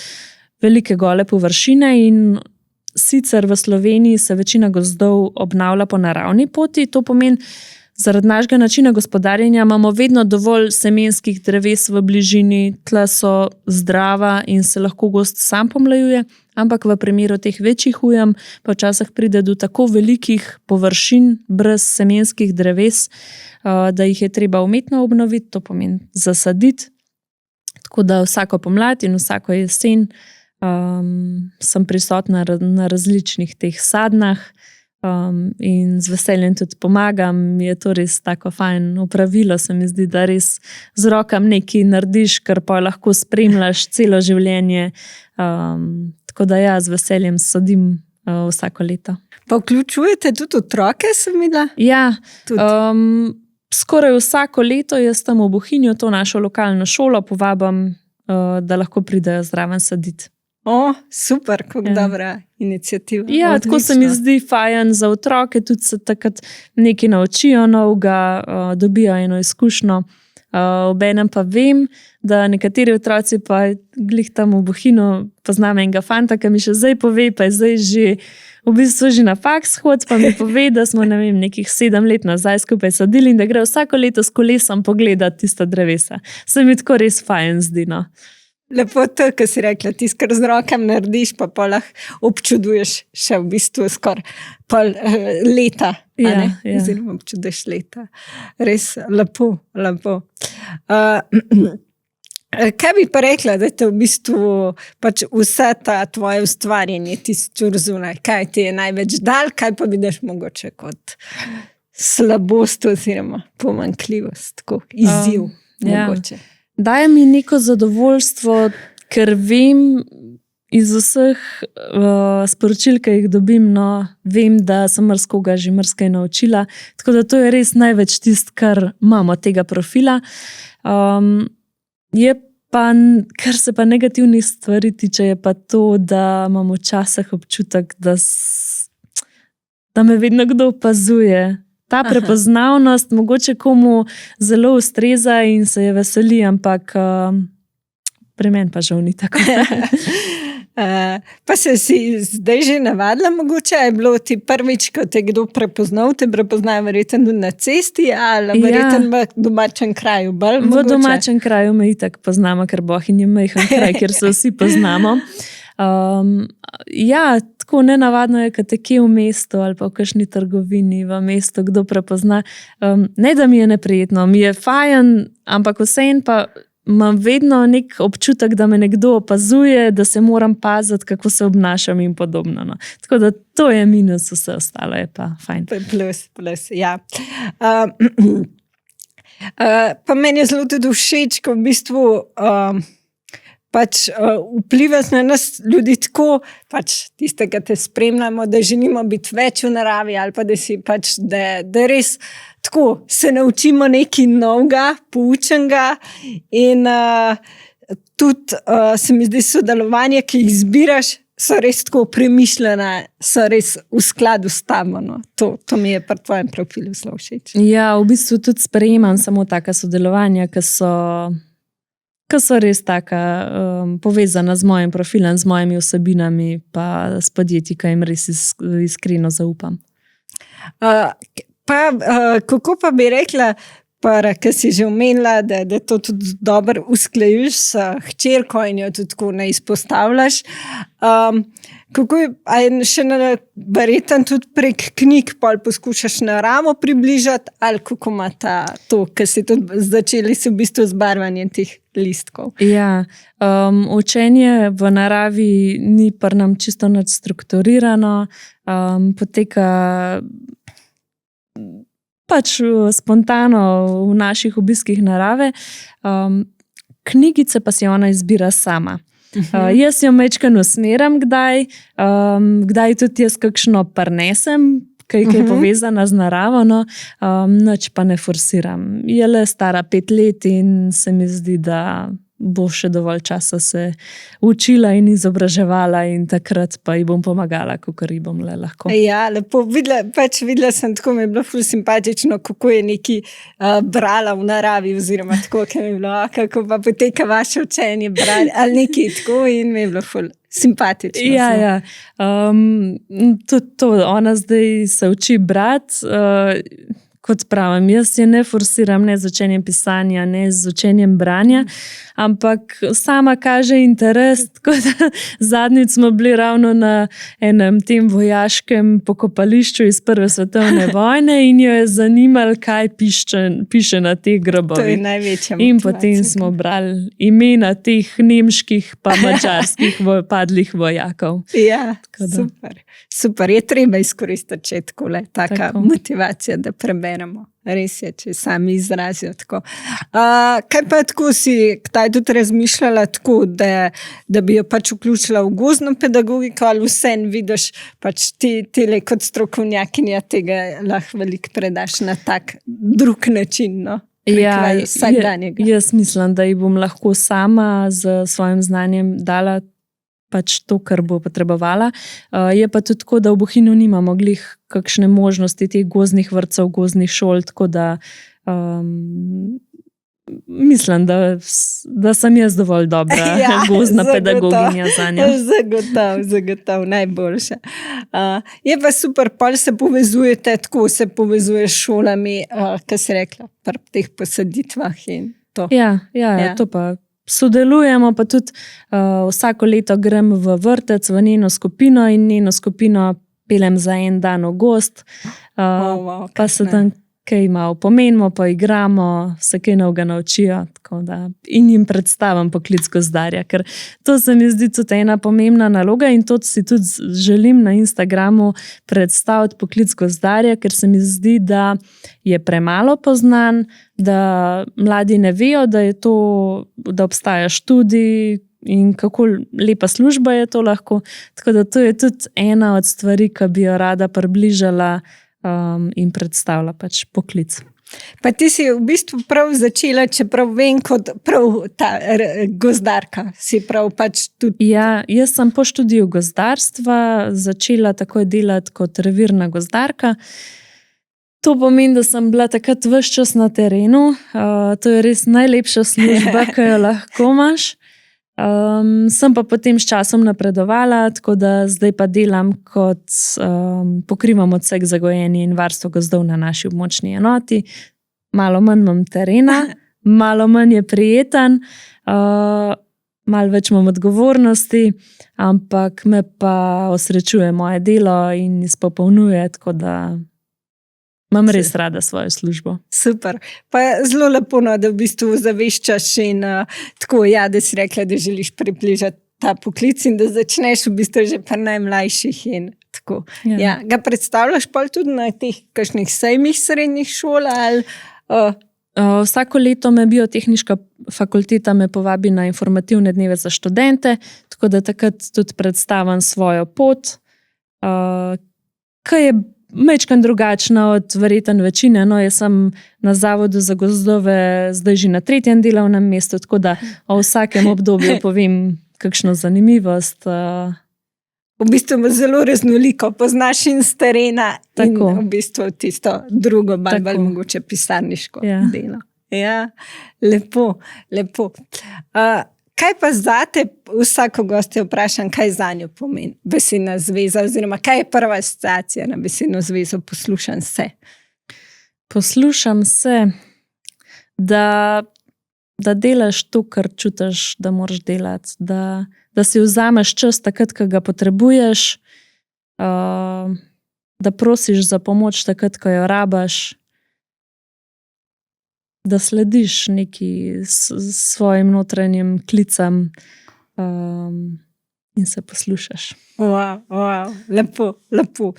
velike gole površine in sicer v Sloveniji se večina gozdov obnavlja po naravni poti. To pomeni, zaradi našega načina gospodarjenja imamo vedno dovolj semenskih dreves v bližini, tla so zdrava in se lahko gozd sam pomlajuje, ampak v primeru teh večjih ujem pa včasih pride do tako velikih površin brez semenskih dreves, da jih je treba umetno obnoviti, to pomeni zasaditi. Tako da vsako pomlad in vsako jesen sem prisotna na različnih teh sadnah in z veseljem tudi pomagam. Je to res tako fajn opravilo, se mi zdi, da res z rokam nekaj narediš, kar pa lahko spremljaš celo življenje. Tako da ja, z veseljem sadim vsako leto. Pa vključujete tudi otroke, sem videla? Ja, skoraj vsako leto jaz tam v Bohinju, to našo lokalno šolo, povabim, da lahko pridejo zraven saditi. Super, kako dobra iniciativa. Ja, odlično. Tako se mi zdi fajn za otroke, tudi se takrat nekaj naučijo novega, dobijo eno izkušnjo. Obenem pa vem, da nekateri otroci pa glih tam v Bohinju poznam enega fanta, ki mi še zdaj pove, pa je zdaj že v bistvu že na faks hod, pa mi pove, da smo nekih 7 let nazaj skupaj sadili in da gre vsako leto s kolesom pogledati tista drevesa. Se mi tako res fajn zdi, no. Lepo to, kar si rekla, ti skor z rokem narediš, pa lahko občuduješ še v bistvu skor pol leta. Ja. Oziroma občuduješ leta. Res lepo. Kaj bi pa rekla, da te v bistvu pač vse ta tvoje ustvarjanje, tisti zunaj, kaj ti je največ dal, kaj pa vidiš mogoče kot slabost oziroma pomanjkljivost, tako izziv mogoče. Ja. Daje mi neko zadovoljstvo, ker vem iz vseh sporočil, ki jih dobim, vem, da sem marskoga že marsikaj naučila. Tako da to je res največ tist, kar imamo tega profila. Je pa, kar se pa negativnih stvari tiče, je pa to, da imam včasih občutek, da me vedno kdo opazuje. Ta prepoznavnost mogoče komu zelo ustreza in se je veseli, ampak pri meni pa žal ni tako. Pa se si zdaj že navadila mogoče, je bilo ti prvič, ko te kdo prepoznal, te prepoznajo verjetno tudi na cesti ali verjetno v domačem kraju? V domačem kraju me itak poznamo, ker Bohinj je majhen kraj, kjer se vsi poznamo. Ja, tako nenavadno je, kad te kje v mestu ali pa v kakšni trgovini v mestu kdo prepozna. Ne, da mi je neprijetno, mi je fajn, ampak vseeno pa imam vedno nek občutek, da me nekdo opazuje, da se moram paziti, kako se obnašam in podobno. No. Tako da to je minus, vse ostalo je pa fajn. Plus, ja. Pa meni je zelo tudi všeč, ko v bistvu vplivaš na nas ljudi tako, tiste, ki te spremljamo, da želimo biti več v naravi ali pa da si da res tako se naučimo nekaj novega, poučenega in tudi se mi zdi sodelovanje, ki jih zbiraš, so res tako premišljena, so res v skladu s tamo. No. To mi je pri tvojem profilu zelo všeč. Ja, v bistvu tudi sprejemam samo taka sodelovanja, ki so res taka povezana z mojim profilom, z mojimi vsebinami pa s podjetji, ki jim res iskreno zaupam. Kako pa bi rekla, ker si že omenila, da to tudi dobro usklajuješ s hčerko in jo tudi tako ne izpostavljaš. Kako je še verjetno tudi prek knjig poskušaš naravo približati, ali kako ima to, ker si tudi začeli v bistvu z barvanjem teh listkov? Ja, učenje v naravi ni pri nam čisto nič strukturirano, poteka spontano v naših obiskih narave. Knjigice pa si ona izbira sama. Jaz jo majčkeno usmeram kdaj tudi jaz kakšno prinesem, ki je povezana z naravo, no, nič pa ne forsiram. Je le stara 5 let in se mi zdi, da bo še dovolj časa se učila in izobraževala in takrat pa ji bom pomagala, kakor ji bom le lahko. Ja, lepo. Videla sem, tako mi je bilo ful simpatično, kako je neki brala v naravi oziroma tako, ki mi je bilo, kako pa poteka vaše učenje brali, ali nekaj tako in mi je bilo ful simpatično. Ja. Tudi to, ona zdaj se uči brati, kot pravim, jaz je ne forsiram, ne z učenjem pisanja, ne z učenjem branja, ampak sama kaže interes. Zadnjič smo bili ravno na enem tem vojaškem pokopališču iz Prve svetovne vojne in jo je zanimalo, kaj piše na teh grobovih. To je največja motivacija. In potem smo brali imena teh nemških pa madžarskih padlih vojakov. Ja, super. Je treba izkoristiti, če je tako taka motivacija, da preberemo. Res je, če sami izrazijo tako. Kaj pa tako si kdaj tudi razmišljala tako, da bi jo vključila v gozdno pedagogiko ali vseeno vidiš tile kot strokovnjakinja tega lahko veliko predaš na tak drug način, no? Ja, jaz mislim, da ji bom lahko sama z svojim znanjem dala to, kar bo potrebovala. Je pa tudi tako, da v Bohinju nimamo glih kakšne možnosti teh gozdnih vrtcev, gozdnih šol, tako da mislim, da sem jaz dovolj dobra gozdna pedagoginja za njo. Zagotovo, najboljša. Je pa super, pol se povezujete, tako se povezuješ s šolami, kaj si rekla, pri teh posaditvah in to. Ja, to pa sodelujemo, pa tudi vsako leto grem v vrtec, v njeno skupino in njeno skupino pelem za en dan v gozd, pa se tam kaj malo pomenimo, pa igramo, se kaj novega naučijo in jim predstavim poklic gozdarja, ker to se mi zdi tudi ena pomembna naloga in to si tudi želim na Instagramu predstaviti poklic gozdarja, ker se mi zdi, da je premalo poznan, da mladi ne vejo, da obstaja študij in kako lepa služba je to lahko. Tako da to je tudi ena od stvari, ki bi jo rada približala in predstavlja poklic. Pa ti si v bistvu prav začela, čeprav vem, kot prav ta gozdarka. Si prav tudi... Ja, jaz sem po študiju gozdarstva začela takoj delati kot revirna gozdarka. To pomeni, da sem bila takrat ves čas na terenu. To je res najlepša služba, ki jo lahko imaš. Sem pa potem s časom napredovala, tako da zdaj pa delam kot pokrivam odsek za gojenje in varstvo gozdov na naši območni enoti. Malo manj imam terena, malo manj je prijeten. malo več imam odgovornosti, ampak me pa osrečuje moje delo in izpopolnjuje, tako da imam res rada svojo službo. Super. Pa zelo lepo, no, da v bistvu zaveščaš in tako, ja, da si rekla, da želiš približati ta poklic in da začneš v bistvu že pri najmlajših in tako. Ja. Ja. Ga predstavljaš pa tudi na teh kakšnih sejmih srednjih šol ali... Vsako leto me biotehniška fakulteta me povabi na informativne dneve za študente, tako da takrat tudi predstavim svojo pot, ki je majčkeno drugačna od verjetno večine. No, jaz sem na Zavodu za gozdove zdaj že na 3. delovnem mestu, tako da o vsakem obdobju povem kakšno zanimivost. V bistvu zelo raznoliko, poznaš in s terena Tako. in v bistvu tisto drugo, bolj mogoče pisarniško delo. Ja, lepo, lepo. Kaj pa zate, vsako gostjo vprašam, kaj zanjo pomeni besedna zveza oziroma kaj je prva asociacija na besedno zvezo poslušam se? Poslušam se, da delaš to, kar čutiš, da moraš delati, da si vzameš čas takrat, ko ga potrebuješ, da prosiš za pomoč takrat, ko jo rabaš, da slediš neki svojim notranjim klicam in se poslušaš. Wow, lepo, lepo.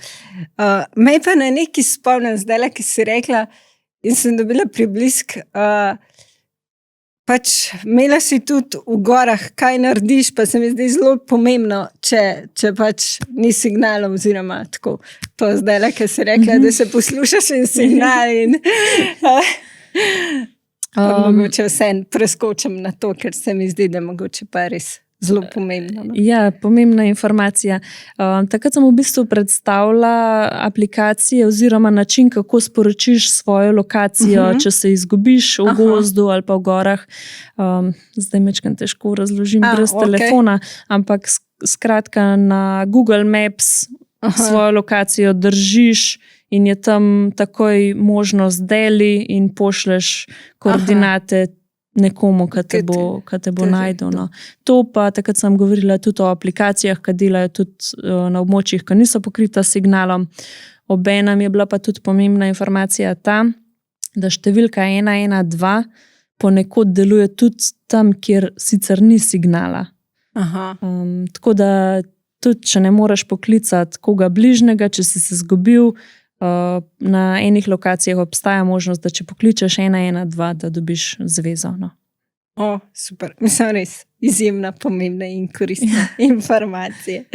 Me pa na neki spomnim zdaj, ki si rekla in sem dobila priblisk, pač imela si tudi v gorah, kaj narediš, pa se mi zdi zelo pomembno, če pač ni signala oziroma tako. To zdaj, ki si rekla, da se poslušaš in signal in mogoče vseeno preskočim na to, ker se mi zdi, da mogoče pa res zelo pomembno. No? Ja, pomembna informacija. Takrat sem v bistvu predstavila aplikacije oziroma način, kako sporočiš svojo lokacijo, če se izgubiš v gozdu ali pa v gorah. Zdaj mečkam težko razložim brez telefona, ampak skratka na Google Maps svojo lokacijo držiš in je tam takoj možnost deli in pošleš koordinate nekomu, ki te bo najdel. No. To pa, takrat sem govorila tudi o aplikacijah, ki delajo tudi na območjih, ki niso pokrita s signalom. Obenem je bila pa tudi pomembna informacija ta, da številka 112 ponekod deluje tudi tam, kjer sicer ni signala. Tako da tudi, če ne moreš poklicati koga bližnjega, če si se izgubil, na enih lokacijah obstaja možnost, da če pokličeš 112, da dobiš zvezo. No. Super. Mislim, res izjemna, pomembna in koristna informacija.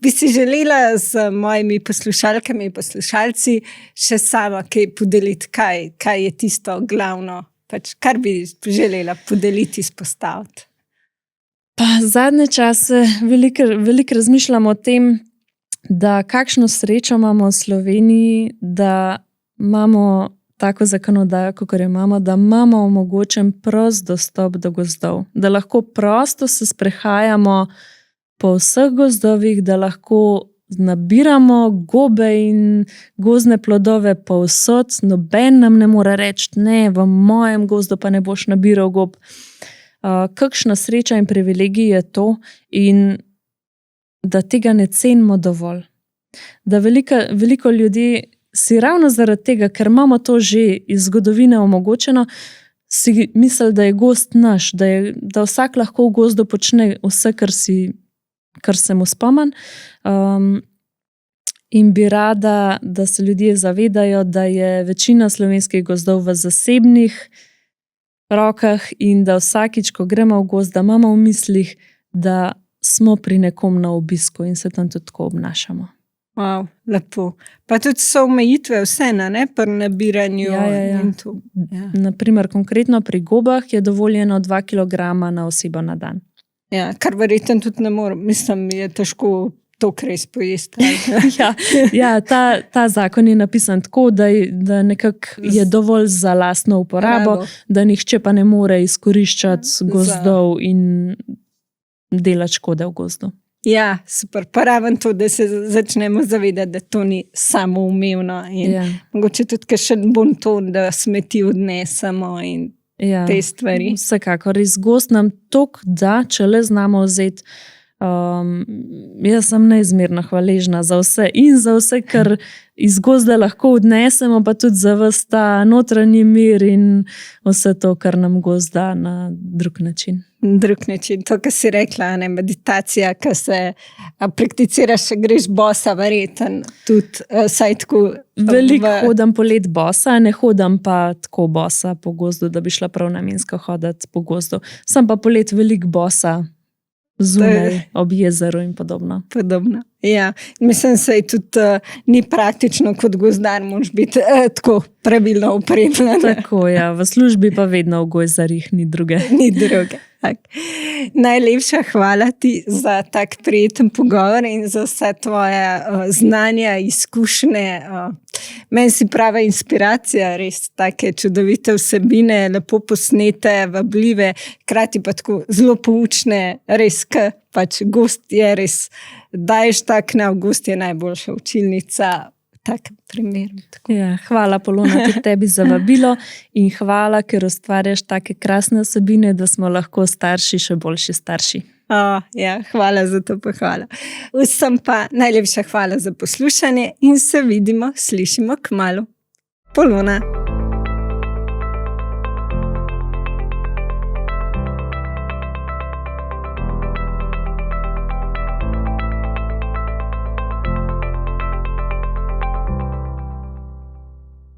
Bi si želela z mojimi poslušalkami in poslušalci še sama kaj podeliti, kaj je tisto glavno, pač, kar bi želela podeliti, izpostaviti? Pa zadnje čase veliko razmišljam o tem, da kakšno srečo imamo v Sloveniji, da imamo tako zakonodajo, kakor jo imamo, da imamo omogočen prost dostop do gozdov, da lahko prosto se sprehajamo po vseh gozdovih, da lahko nabiramo gobe in gozdne plodove povsod, noben nam ne more reči, ne, v mojem gozdu pa ne boš nabiral gob. Kakšna sreča in privilegij je to in da tega ne cenimo dovolj. Da veliko ljudi si ravno zaradi tega, ker imamo to že iz zgodovine omogočeno, si misli, da je gozd naš, da vsak lahko v gozdu počne vse, kar se mu spomin. In bi rada, da se ljudje zavedajo, da je večina slovenskih gozdov v zasebnih rokah in da vsakič, ko gremo v gozd, da imamo v mislih, da smo pri nekom na obisku in se tam tudi tako obnašamo. Wow, lepo. Pa tudi so omejitve vseeno, ne, pri nabiranju. Ja. Naprimer, konkretno pri gobah je dovoljeno 2 kilograma na osebo na dan. Ja, kar verjetno tudi ne morem. Mislim, je težko to res pojesti. Ta zakon je napisan tako, da nekako je dovolj za lastno uporabo, da nihče pa ne more izkoriščati gozdov in delati škode v gozdu. Ja, super. Pa raven to, da se začnemo zavedati, da to ni samoumevno in mogoče tudi še bonton, da smeti odnesemo in Ja, te stvari. vsekakor, res gost nam toliko da, če le znamo vzeti. Jaz sem neizmerno hvaležna za vse in za vse, kar iz gozda lahko odnesemo, pa tudi za ves ta notranji mir in vse to, kar nam gozd da na drug način. Drug način, to, kar si rekla, ne, meditacija, ki se prakticiraš, če greš bosa, verjeten, tudi saj tako. Veliko hodim polet bosa, ne hodim pa tako bosa po gozdu, da bi šla prav namensko hoditi po gozdu. Sem pa polet veliko bosa zunaj, ob jezeru in podobno. Podobno. Ja, mislim, da je tudi ni praktično kot gozdar, moraš biti tako pravilno opremljen. Tako, ja, v službi pa vedno v gojzarjih, ni druge. Ni druge. Tak. Najlepša hvala ti za tak prijeten pogovor in za vse tvoje znanja, izkušnje. Meni si prava inspiracija, res take čudovite vsebine, lepo posnete, vabljive, hkrati pa tako zelo poučne, res, pač gost je res, daješ tak na gost je najboljša učilnica. Tak primer. Ja, hvala, Polona, tudi tebi za vabilo in hvala, ker ustvarjaš take krasne vsebine, da smo lahko starši še boljši starši. Ja, hvala za to pohvalo. Vsem pa najlepša hvala za poslušanje in se vidimo, slišimo kmalu. Polona.